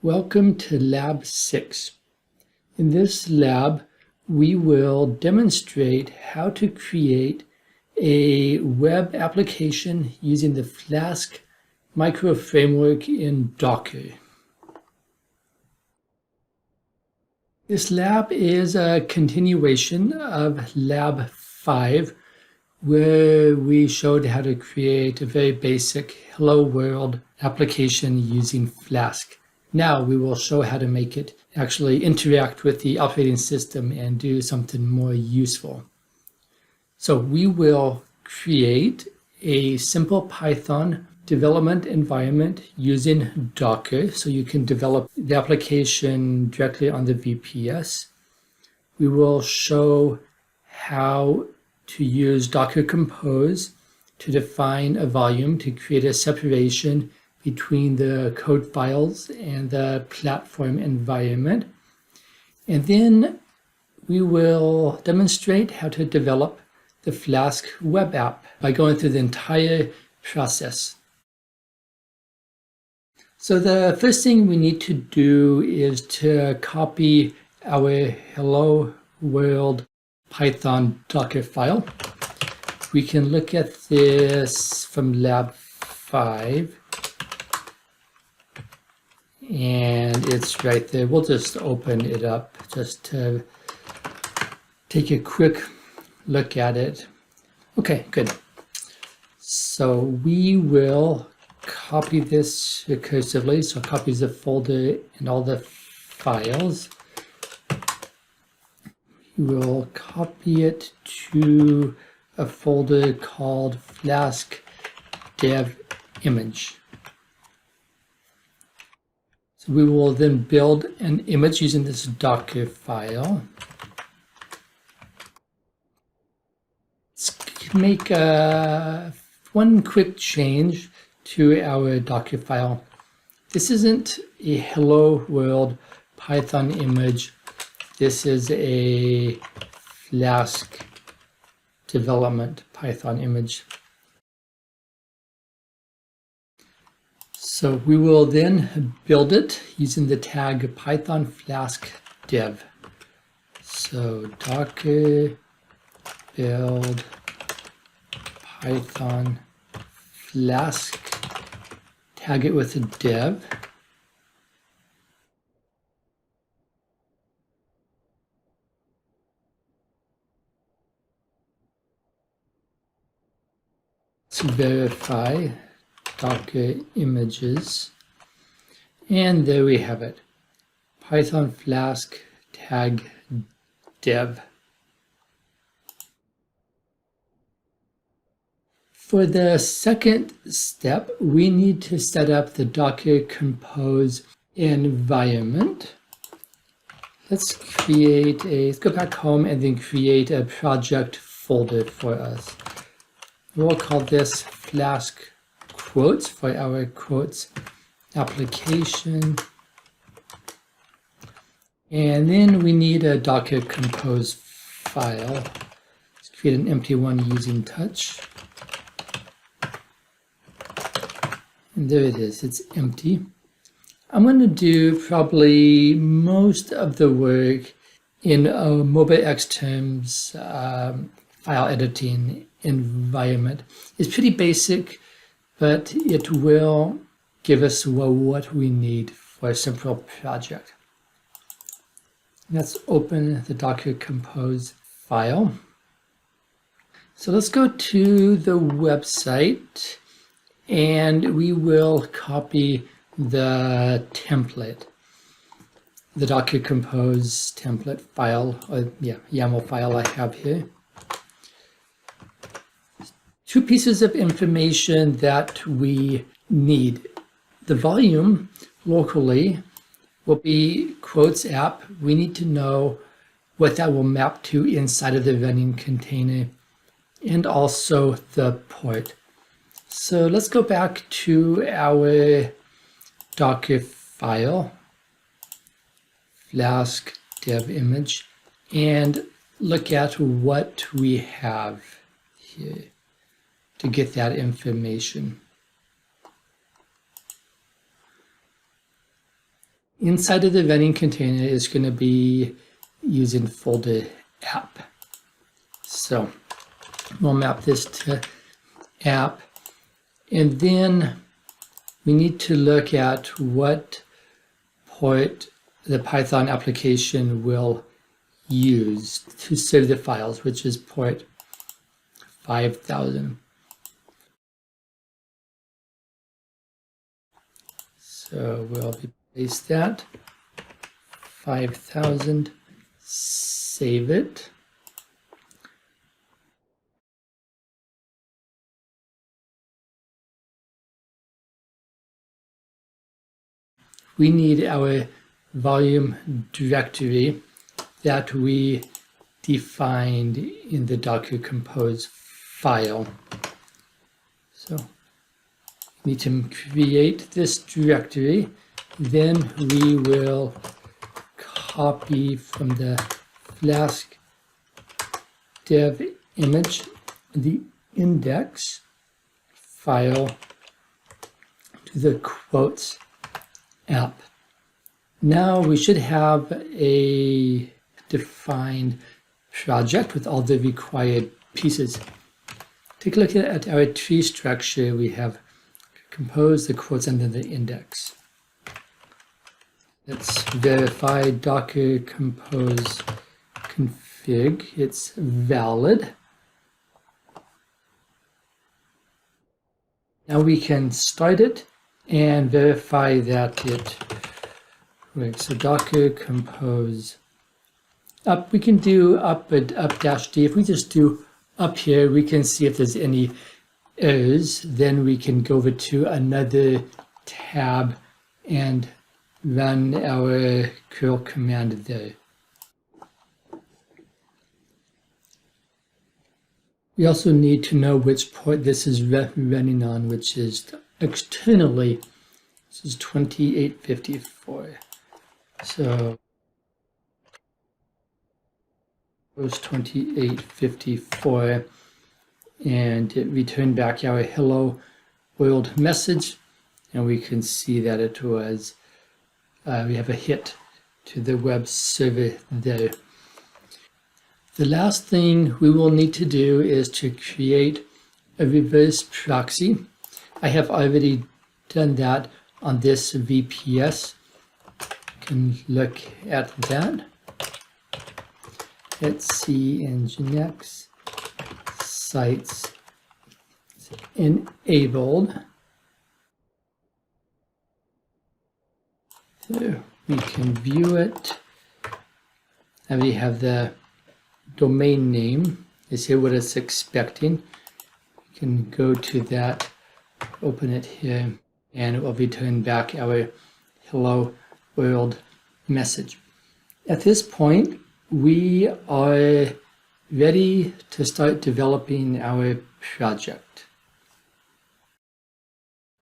Welcome to Lab 6. In this lab, we will demonstrate how to create a web application using the Flask micro framework in Docker. This lab is a continuation of Lab 5, where we showed how to create a very basic Hello World application using Flask. Now we will show how to make it actually interact with the operating system and do something more useful. So we will create a simple Python development environment using Docker, so you can develop the application directly on the VPS. We will show how to use Docker Compose to define a volume to create a separation between the code files and the platform environment. And then we will demonstrate how to develop the Flask web app by going through the entire process. So the first thing we need to do is to copy our Hello World Python Docker file. We can look at this from Lab 5. And it's right there. We'll just open it up just to take a quick look at it. Okay, good. So we will copy this recursively. So copies the folder and all the files. We will copy it to a folder called Flask dev image. We will then build an image using this Docker file. Let's make one quick change to our Docker file. This isn't a Hello World Python image. This is a Flask development Python image. So we will then build it using the tag Python Flask dev. So Docker build Python Flask, tag it with a dev. To verify Docker images, and there we have it. Python Flask tag dev. For the second step, we need to set up the Docker Compose environment. Let's go back home and then create a project folder for us. We'll call this Flask quotes for our quotes application. And then we need a Docker Compose file. Let's create an empty one using touch. And there it is, it's empty. I'm going to do probably most of the work in a MobileXterm's file editing environment. It's pretty basic, but it will give us what we need for a simple project. Let's open the Docker Compose file. So let's go to the website and we will copy the template, the Docker Compose template file, YAML file I have here. Two pieces of information that we need. The volume locally will be quotes app. We need to know what that will map to inside of the running container, and also the port. So let's go back to our Docker file, Flask dev image, and look at what we have here to get that information. Inside of the running container is going to be using folder app. So we'll map this to app, and then we need to look at what port the Python application will use to save the files, which is port 5000. So we'll replace that, 5000, save it. We need our volume directory that we defined in the Docker Compose file. So we need to create this directory. Then we will copy from the Flask dev image the index file to the quotes app. Now we should have a defined project with all the required pieces. Take a look at our tree structure. We have compose, the quotes, and then the index. Let's verify Docker Compose config. It's valid. Now we can start it and verify that it works. So Docker Compose up. We can do up dash D. If we just do up here, we can see if there's any errors. Then we can go over to another tab and run our curl command there. We also need to know which port this is running on, which is externally. This is 2854. So it was 2854, and it returned back our hello world message, and we can see that it was we have a hit to the web server there. The last thing we will need to do is to create a reverse proxy. I have already done that on this VPS. You can look at that. Let's see, Nginx sites enabled. So we can view it, and we have the domain name. Is here what it's expecting. We can go to that, open it here, and it will return back our hello world message. At this point, we are ready to start developing our project.